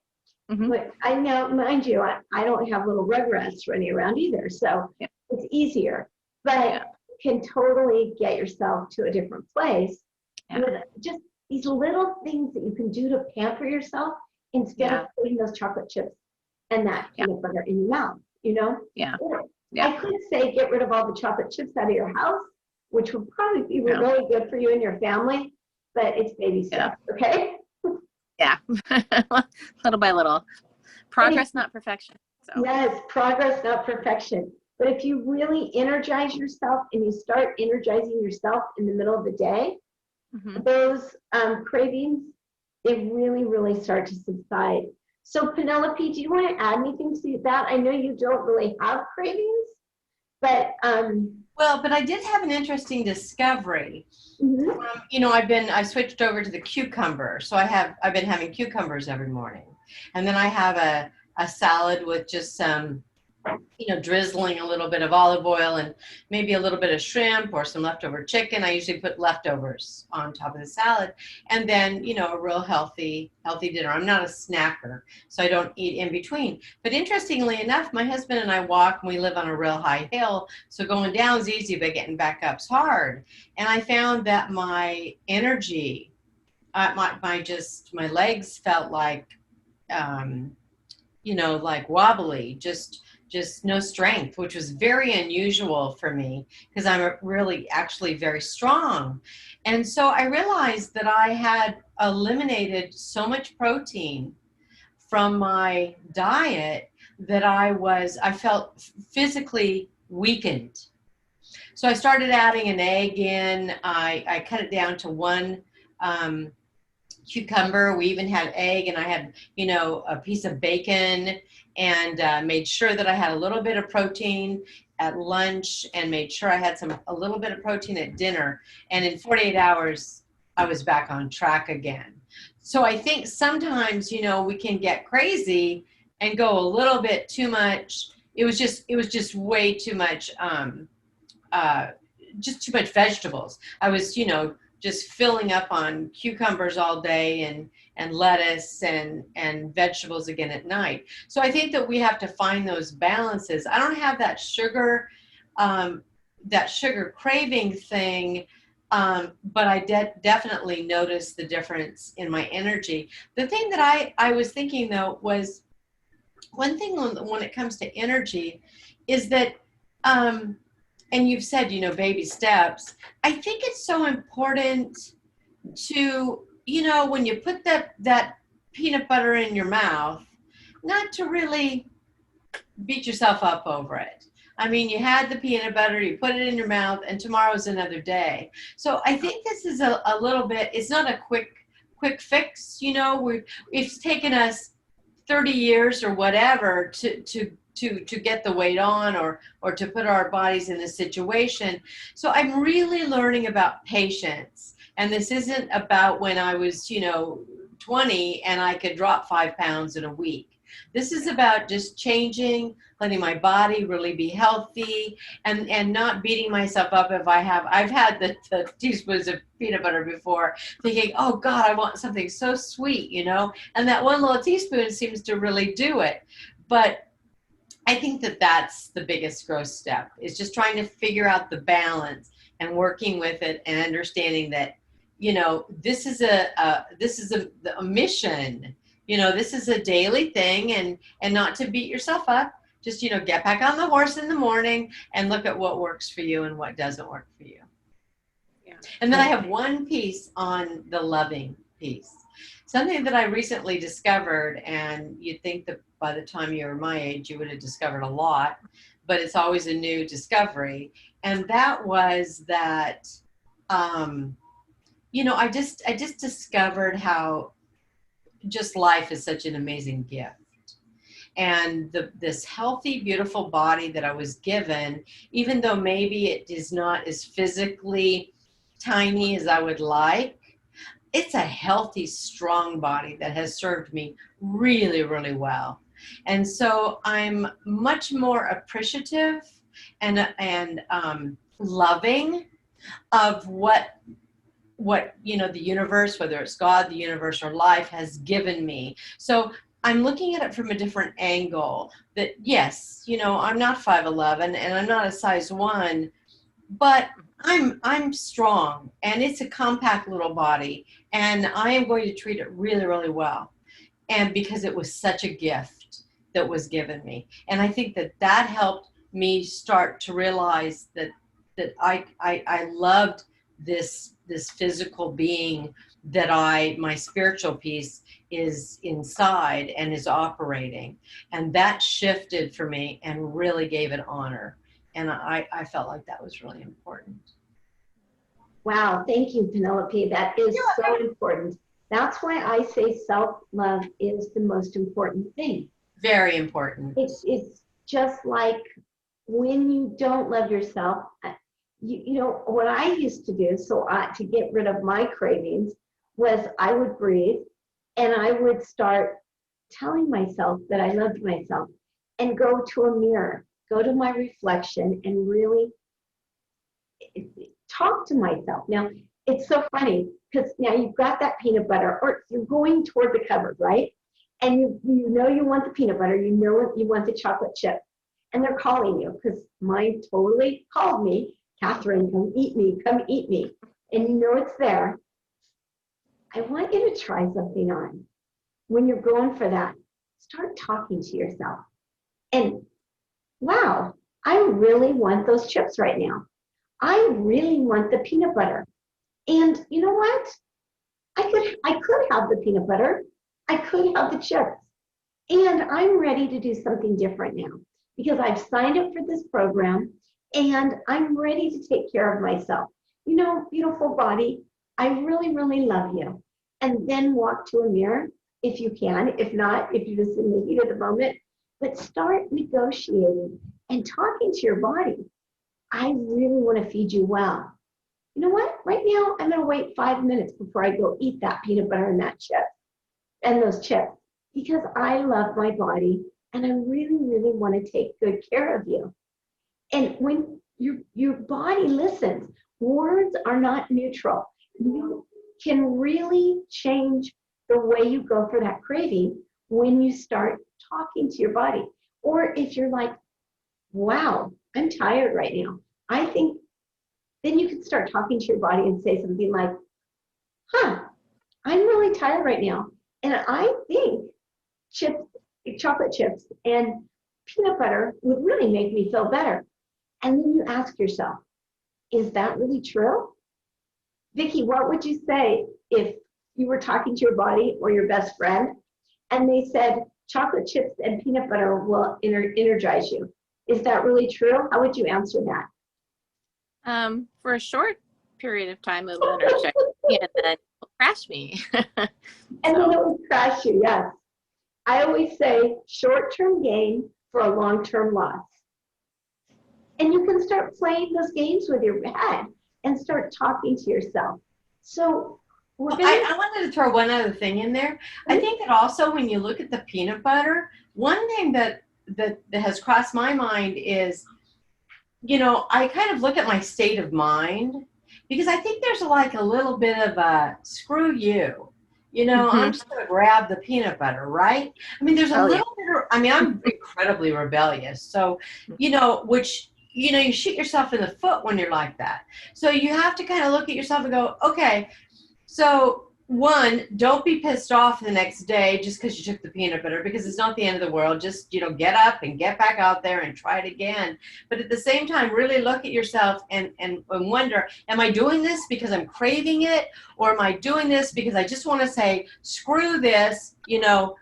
But I know, mind you, I don't have little rugrats running around either, so it's easier. But you can totally get yourself to a different place with just these little things that you can do to pamper yourself instead of putting those chocolate chips and that peanut butter in your mouth, Or I could say get rid of all the chocolate chips out of your house, which would probably be really good for you and your family, but it's baby stuff, okay? Yeah, little by little. Progress, not perfection. So. Yes, progress, not perfection. But if you really energize yourself and you start energizing yourself in the middle of the day, those cravings, they really, really start to subside. So Penelope, do you want to add anything to that? I know you don't really have cravings, but Well, but I did have an interesting discovery. Mhm. I switched over to the cucumber. So I've been having cucumbers every morning. And then I have a salad with just some, drizzling a little bit of olive oil and maybe a little bit of shrimp or some leftover chicken. I usually put leftovers on top of the salad. And then, a real healthy dinner. I'm not a snacker, so I don't eat in between. But interestingly enough, my husband and I walk and we live on a real high hill. So going down is easy, but getting back up's hard. And I found that my energy, my legs felt like, like wobbly, just no strength, which was very unusual for me because I'm really actually very strong. And so I realized that I had eliminated so much protein from my diet that I felt physically weakened. So I started adding an egg in. I cut it down to one cucumber. We even had egg, and I had, a piece of bacon, and made sure that I had a little bit of protein at lunch and made sure I had a little bit of protein at dinner. And in 48 hours, I was back on track again. So I think sometimes, we can get crazy and go a little bit too much. It was just way too much, uh, just too much vegetables. I was, just filling up on cucumbers all day and lettuce and vegetables again at night. So I think that we have to find those balances. I don't have that sugar craving thing, but I definitely noticed the difference in my energy. The thing that I was thinking though was one thing when it comes to energy is that, and you've said, baby steps. I think it's so important to, when you put that peanut butter in your mouth, not to really beat yourself up over it. I mean, you had the peanut butter, you put it in your mouth, and tomorrow's another day. So I think this is a little bit, it's not a quick fix, it's taken us 30 years or whatever to get the weight on or to put our bodies in this situation. So I'm really learning about patience. And this isn't about when I was, 20 and I could drop 5 pounds in a week. This is about just changing, letting my body really be healthy and not beating myself up if I've had the teaspoons of peanut butter before, thinking, oh God, I want something so sweet, and that one little teaspoon seems to really do it. But I think that that's the biggest growth step, is just trying to figure out the balance and working with it and understanding that, this is a mission. This is a daily thing, and not to beat yourself up. Just, get back on the horse in the morning and look at what works for you and what doesn't work for you. Yeah. And then I have one piece on the loving piece. Something that I recently discovered, and you'd think that by the time you were my age, you would have discovered a lot, but it's always a new discovery. And that was that, I just discovered how just life is such an amazing gift. And this healthy, beautiful body that I was given, even though maybe it is not as physically tiny as I would like, it's a healthy, strong body that has served me really, really well. And so I'm much more appreciative and loving of what the universe, whether it's God, the universe, or life, has given me. So I'm looking at it from a different angle, that yes, I'm not 5'11" and I'm not a size 1, but I'm strong, and it's a compact little body, and I am going to treat it really, really well. And because it was such a gift that was given me. And I think that helped me start to realize that I loved this physical being, that my spiritual piece is inside and is operating. And that shifted for me and really gave it honor. And I felt like that was really important. Wow, thank you, Penelope. That is so important. That's why I say self-love is the most important thing. Very important. It's just like when you don't love yourself, you know, what I used to do, to get rid of my cravings, was I would breathe and I would start telling myself that I loved myself and go to a mirror, go to my reflection and really talk to myself. Now, it's so funny because now you've got that peanut butter, or you're going toward the cupboard, right? And you know you want the peanut butter, you know you want the chocolate chip, and they're calling you because mine totally called me, Kathryn, come eat me, come eat me, and you know it's there. I want you to try something on. When you're going for that, start talking to yourself. And wow, I really want those chips right now. I really want the peanut butter. And you know what? I could have the peanut butter. I could have the chips. And I'm ready to do something different now because I've signed up for this program and I'm ready to take care of myself. You know, beautiful body, I really, really love you. And then walk to a mirror if you can. If not, if you're just in the heat of the moment, but start negotiating and talking to your body. I really want to feed you well. You know what? Right now, I'm going to wait 5 minutes before I go eat that peanut butter and that chip and those chips because I love my body and I really, really want to take good care of you. And when your body listens, words are not neutral. You can really change the way you go for that craving when you start talking to your body. Or if you're like, wow, I'm tired right now. I think then you can start talking to your body and say something like, I'm really tired right now. And I think chocolate chips and peanut butter would really make me feel better. And then you ask yourself, is that really true? Vicki, what would you say if you were talking to your body or your best friend and they said chocolate chips and peanut butter will energize you? Is that really true? How would you answer that? For a short period of time, it will energize me and then it will crash me. And then it will crash you, yes. I always say short-term gain for a long-term loss. And you can start playing those games with your head and start talking to yourself. So I wanted to throw one other thing in there. I think that also when you look at the peanut butter, one thing that has crossed my mind is, you know, I kind of look at my state of mind because I think there's like a little bit of a screw you. You know, I'm just going to grab the peanut butter, right? I mean, there's a little bit of, I mean, I'm incredibly rebellious. So, you know, you shoot yourself in the foot when you're like that. So you have to kind of look at yourself and go, okay, so one, don't be pissed off the next day just because you took the peanut butter, because it's not the end of the world. Just, you know, get up and get back out there and try it again. But at the same time, really look at yourself and wonder, am I doing this because I'm craving it? Or am I doing this because I just want to say, screw this, you know,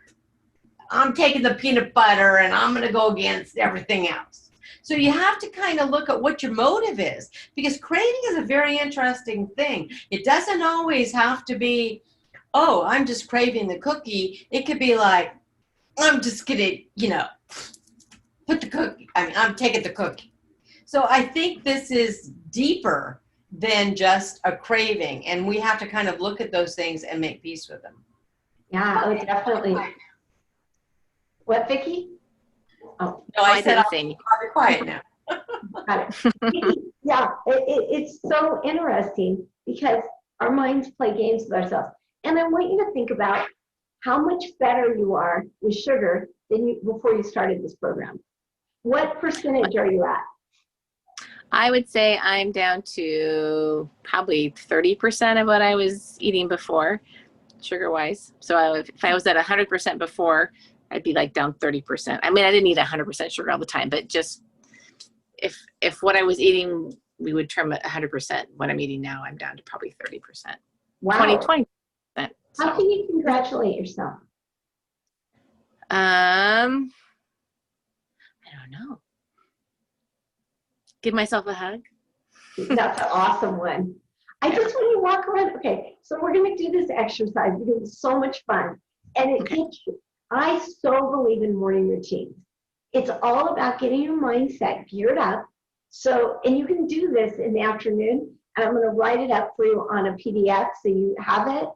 I'm taking the peanut butter and I'm going to go against everything else. So you have to kind of look at what your motive is, because craving is a very interesting thing. It doesn't always have to be, oh, I'm just craving the cookie. It could be like, I'm just going to, you know, put the cookie, I'm taking the cookie. So I think this is deeper than just a craving, and we have to kind of look at those things and make peace with them. Yeah, oh, definitely. What, Vicki? Oh, no, I said I'll be quiet now. Got it. Yeah, it's so interesting because our minds play games with ourselves. And I want you to think about how much better you are with sugar than you before you started this program. What percentage are you at? I would say I'm down to probably 30% of what I was eating before, sugar-wise. So if I was at 100% before, I'd be like down 30%. I mean, I didn't eat 100% sugar all the time, but just if what I was eating, we would term it 100%. What I'm eating now, I'm down to probably 30%. Wow. 20%. So. How can you congratulate yourself? I don't know. Give myself a hug. That's an awesome one. I just want you to walk around. Okay, so we're going to do this exercise because it's so much fun. And it gets you. I so believe in morning routines. It's all about getting your mindset geared up So, and you can do this in the afternoon, and I'm going to write it up for you on a PDF so you have it.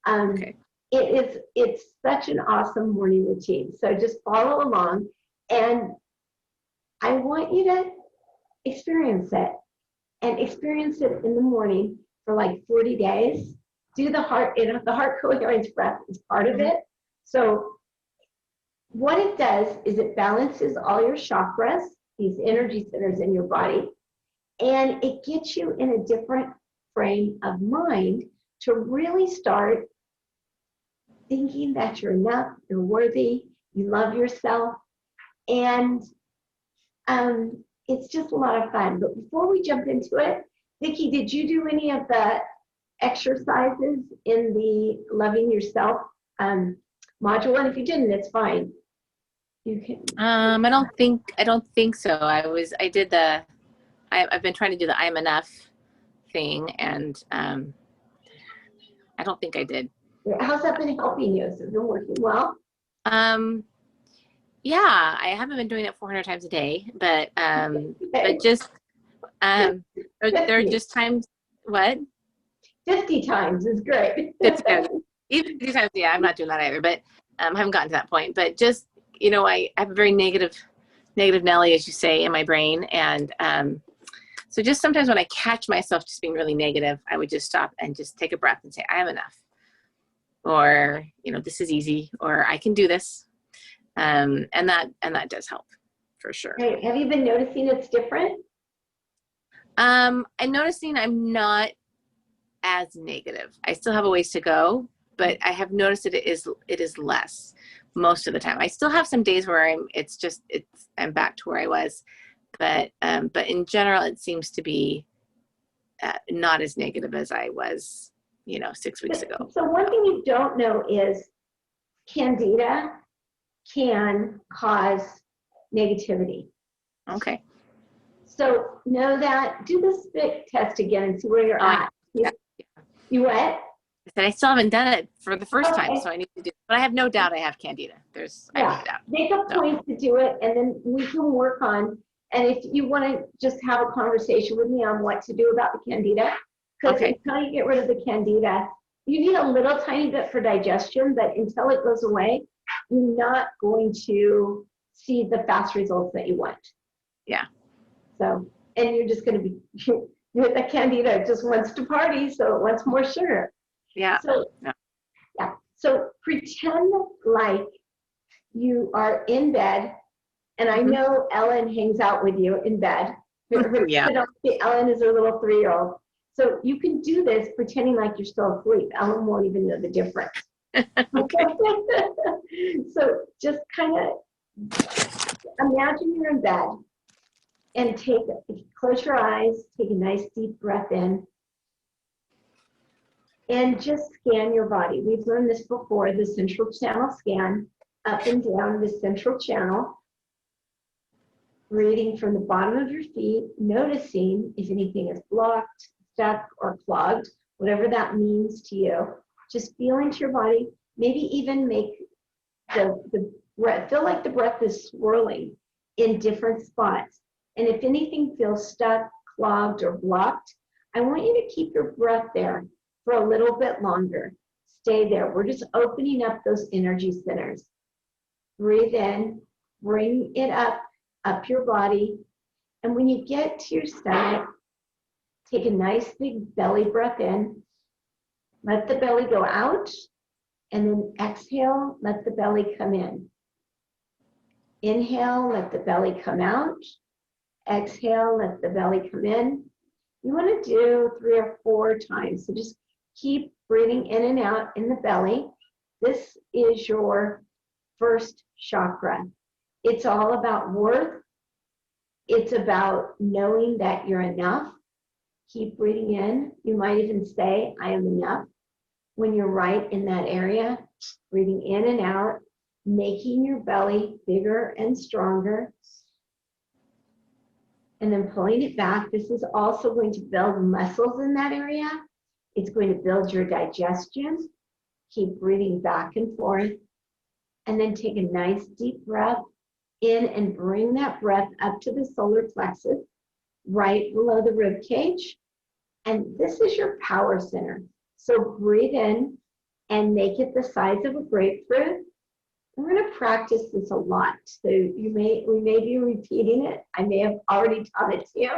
Okay. It's such an awesome morning routine. So just follow along, and I want you to experience it, and experience it in the morning for like 40 days. Do the heart, the heart coherence breath is part of it. So what it does is it balances all your chakras, these energy centers in your body, and it gets you in a different frame of mind to really start thinking that you're enough, you're worthy, you love yourself, and it's just a lot of fun. But before we jump into it, Vicki, did you do any of the exercises in the Loving Yourself module? And if you didn't, it's fine. You can. I don't think so. I've been trying to do the I'm enough thing, and I don't think I did. How's that been helping you? Has it been working well? Yeah, I haven't been doing it 400 times a day, but just there are just times. What? 50 times is great. 50 times. Even 50 times, yeah, I'm not doing that either, but I haven't gotten to that point. But just, I have a very negative Nelly, as you say, in my brain. And so just sometimes when I catch myself just being really negative, I would just stop and just take a breath and say, I am enough. Or, this is easy, or I can do this. And that does help for sure. Right. Have you been noticing it's different? I'm noticing I'm not as negative. I still have a ways to go, but I have noticed that it is less most of the time. I still have some days where I'm back to where I was, but in general, it seems to be not as negative as I was, 6 weeks ago. So one thing you don't know is candida can cause negativity. Okay. So know that. Do the spit test again and see where you're at. You what? I said I still haven't done it for the first time, Okay. so I need to do it. But I have no doubt I have candida. I have no doubt. Make a point to do it, and then we can work on. And if you want to just have a conversation with me on what to do about the candida, because until you get rid of the candida, you need a little tiny bit for digestion, but until it goes away, you're not going to see the fast results that you want. Yeah. So, and you're just going to be, the candida just wants to party, so it wants more sugar. Yeah. So, yeah. So pretend like you are in bed, and I know Ellen hangs out with you in bed. Yeah. Ellen is her little 3-year-old. So you can do this pretending like you're still asleep. Ellen won't even know the difference. Okay. So just kind of imagine you're in bed and close your eyes, take a nice deep breath in, and just scan your body. We've learned this before, the central channel scan, up and down the central channel, breathing from the bottom of your feet, noticing if anything is blocked, stuck, or clogged, whatever that means to you. Just feel into your body, maybe even make the breath, feel like the breath is swirling in different spots. And if anything feels stuck, clogged, or blocked, I want you to keep your breath there for a little bit longer. Stay there. We're just opening up those energy centers. Breathe in, bring it up your body. And when you get to your stomach, take a nice big belly breath in. Let the belly go out, and then exhale, let the belly come in. Inhale, let the belly come out. Exhale, let the belly come in. You want to do 3 or 4 times. So just keep breathing in and out in the belly. This is your first chakra. It's all about worth. It's about knowing that you're enough. Keep breathing in. You might even say, I am enough, when you're right in that area. Breathing in and out, making your belly bigger and stronger. And then pulling it back. This is also going to build muscles in that area. It's going to build your digestion. Keep breathing back and forth. And then take a nice deep breath in and bring that breath up to the solar plexus. right below the rib cage. And this is your power center. So breathe in and make it the size of a grapefruit. We're going to practice this a lot. So we may be repeating it. I may have already taught it to you,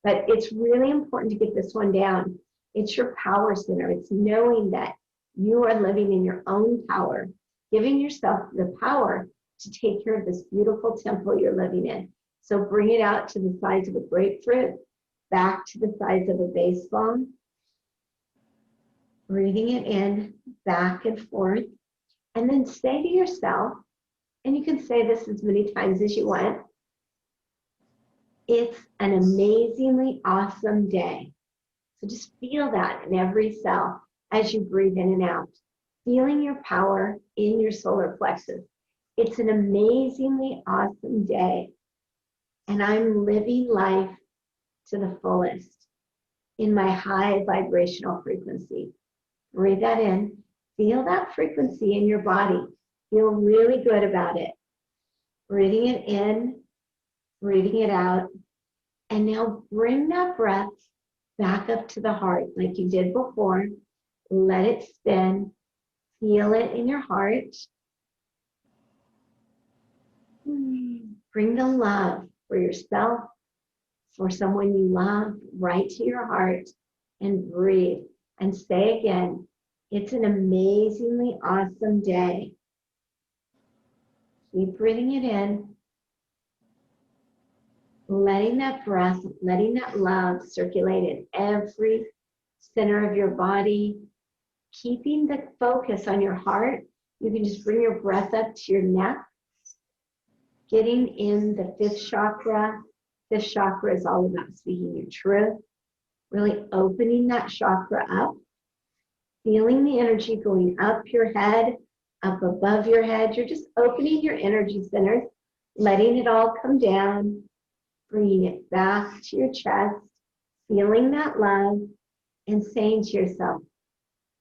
but it's really important to get this one down. It's your power center. It's knowing that you are living in your own power, giving yourself the power to take care of this beautiful temple you're living in. So bring it out to the size of a grapefruit, back to the size of a baseball. Breathing it in, back and forth. And then say to yourself, and you can say this as many times as you want, it's an amazingly awesome day. So just feel that in every cell as you breathe in and out, feeling your power in your solar plexus. It's an amazingly awesome day, and I'm living life to the fullest in my high vibrational frequency. Breathe that in. Feel that frequency in your body. Feel really good about it. Breathing it in, breathing it out. And now bring that breath back up to the heart like you did before. Let it spin. Feel it in your heart. Bring the love for yourself, for someone you love, right to your heart, and breathe. And say again, it's an amazingly awesome day. Keep breathing it in, letting that breath, letting that love circulate in every center of your body, keeping the focus on your heart. You can just bring your breath up to your neck, getting in the fifth chakra. Fifth chakra is all about speaking your truth, really opening that chakra up, feeling the energy going up your head, up above your head. You're just opening your energy centers, letting it all come down, bringing it back to your chest, feeling that love, and saying to yourself,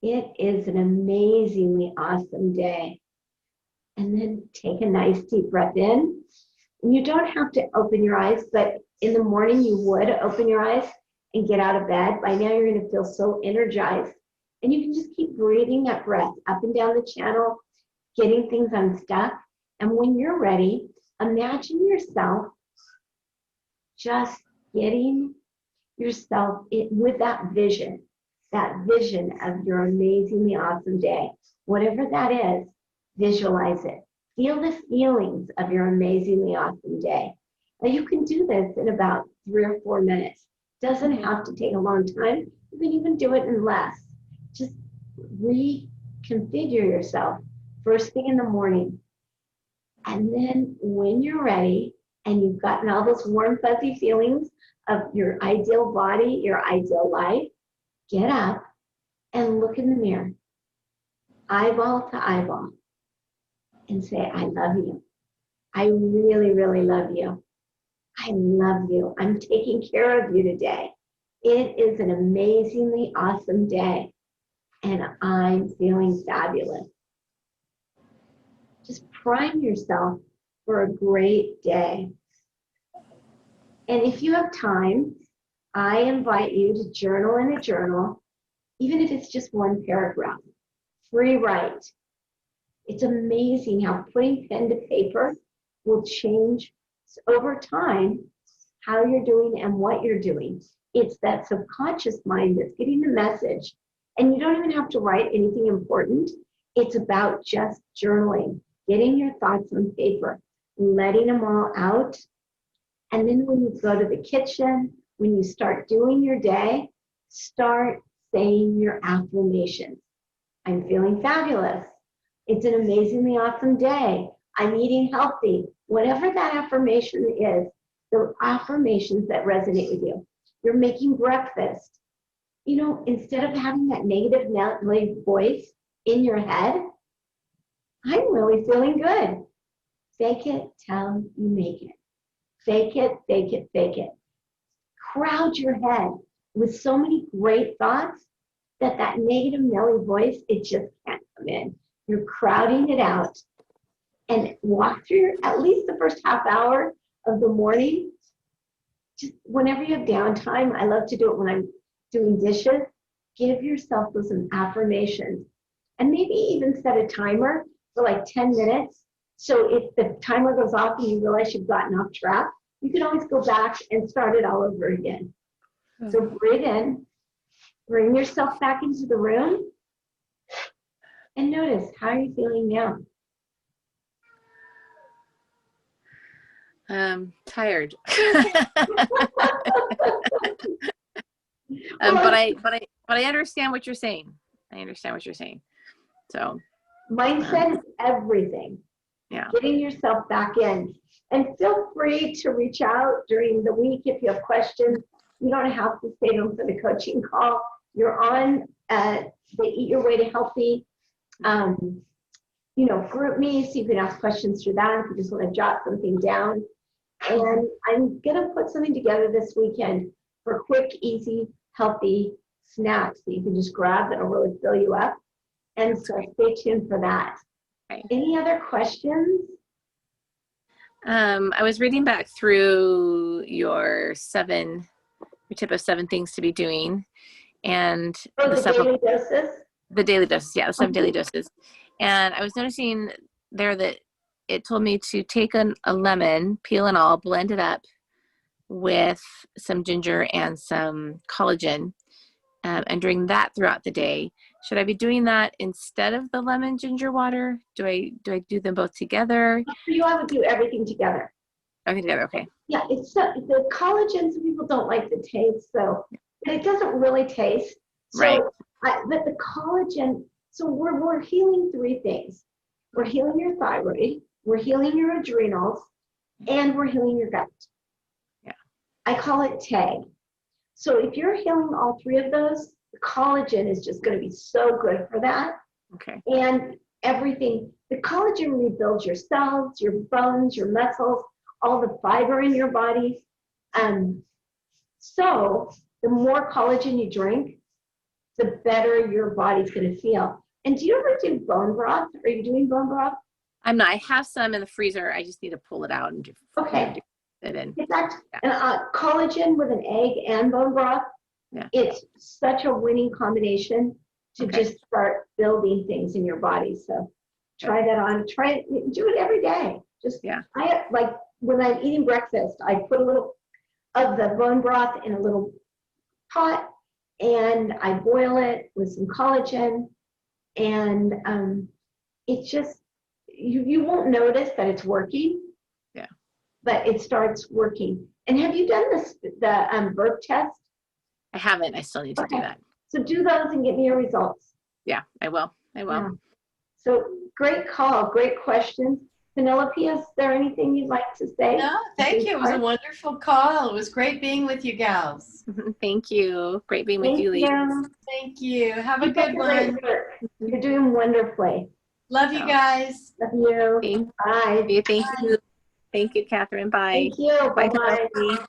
it is an amazingly awesome day. And then take a nice deep breath in. And you don't have to open your eyes, but in the morning you would open your eyes and get out of bed. By now you're going to feel so energized. And you can just keep breathing that breath up and down the channel, getting things unstuck. And when you're ready, imagine yourself just getting yourself with that vision of your amazingly awesome day. Whatever that is, visualize it. Feel the feelings of your amazingly awesome day. Now you can do this in about 3 or 4 minutes. Doesn't have to take a long time. You can even do it in less. Just reconfigure yourself first thing in the morning. And then when you're ready and you've gotten all those warm, fuzzy feelings of your ideal body, your ideal life, get up and look in the mirror, eyeball to eyeball, and say, I love you. I really, really love you. I love you. I'm taking care of you today. It is an amazingly awesome day, and I'm feeling fabulous. Just prime yourself for a great day. And if you have time, I invite you to journal in a journal, even if it's just one paragraph. Free write. It's amazing how putting pen to paper will change over time how you're doing and what you're doing. It's that subconscious mind that's getting the message. And you don't even have to write anything important. It's about just journaling, getting your thoughts on paper, letting them all out. And then when you go to the kitchen, when you start doing your day, start saying your affirmations. I'm feeling fabulous. It's an amazingly awesome day. I'm eating healthy. Whatever that affirmation is, the affirmations that resonate with you. You're making breakfast. You know, instead of having that negative voice in your head, I'm really feeling good. Fake it till you make it. Fake it, fake it, fake it. Crowd your head with so many great thoughts that negative Nelly voice, it just can't come in. You're crowding it out. And walk through at least the first half hour of the morning just whenever you have downtime, I love to do it when I'm doing dishes. Give yourself those affirmations and maybe even set a timer for like 10 minutes. So if the timer goes off and you realize you've gotten off track, you can always go back and start it all over again. So breathe in, bring yourself back into the room, and notice, how are you feeling now? Tired. Well, but I understand what you're saying. I understand what you're saying. So mindset is everything. yeah. Getting yourself back in. And feel free to reach out during the week if you have questions. You don't have to stay home for the coaching call. You're on the Eat Your Way to Healthy group me, so you can ask questions through that if you just want to jot something down. And I'm going to put something together this weekend for quick, easy, healthy snacks that you can just grab that'll really fill you up. And so stay tuned for that. Okay. Any other questions? I was reading back through your tip of 7 things to be doing, and The daily doses? The daily doses, yeah, the 7 daily doses. And I was noticing there that it told me to take a lemon, peel and all, blend it up with some ginger and some collagen, and drink that throughout the day. Should I be doing that instead of the lemon ginger water? Do I do them both together? You have to do everything together. Okay, together, okay. Yeah, it's the collagen. Some people don't like the taste, so but it doesn't really taste. So, right. But the collagen. So we're healing 3 things. We're healing your thyroid, we're healing your adrenals, and we're healing your gut. Yeah. I call it TAG. So if you're healing all 3 of those, the collagen is just going to be so good for that. Okay. And everything, the collagen rebuilds your cells, your bones, your muscles, all the fiber in your body. So the more collagen you drink, the better your body's going to feel. And do you ever do bone broth? Are you doing bone broth? I'm not. I have some in the freezer. I just need to pull it out and do it in. Collagen with an egg and bone broth. Yeah. It's such a winning combination to just start building things in your body. So try that on. Do it every day. I like when I'm eating breakfast, I put a little of the bone broth in a little pot and I boil it with some collagen, and it's just you won't notice that it's working. Yeah. But it starts working. And have you done the birth test? I haven't. I still need to do that. So do those and get me your results. Yeah, I will. Yeah. So great call, great questions. Penelope, is there anything you'd like to say? No, thank you. It was a wonderful call. It was great being with you gals. Thank you. Great being with you, ladies. Thank you. Have a good one. You're doing wonderfully. Love you guys. Love you. Bye. Thank you. Thank you, Kathryn. Bye. Thank you. Bye-bye. Bye.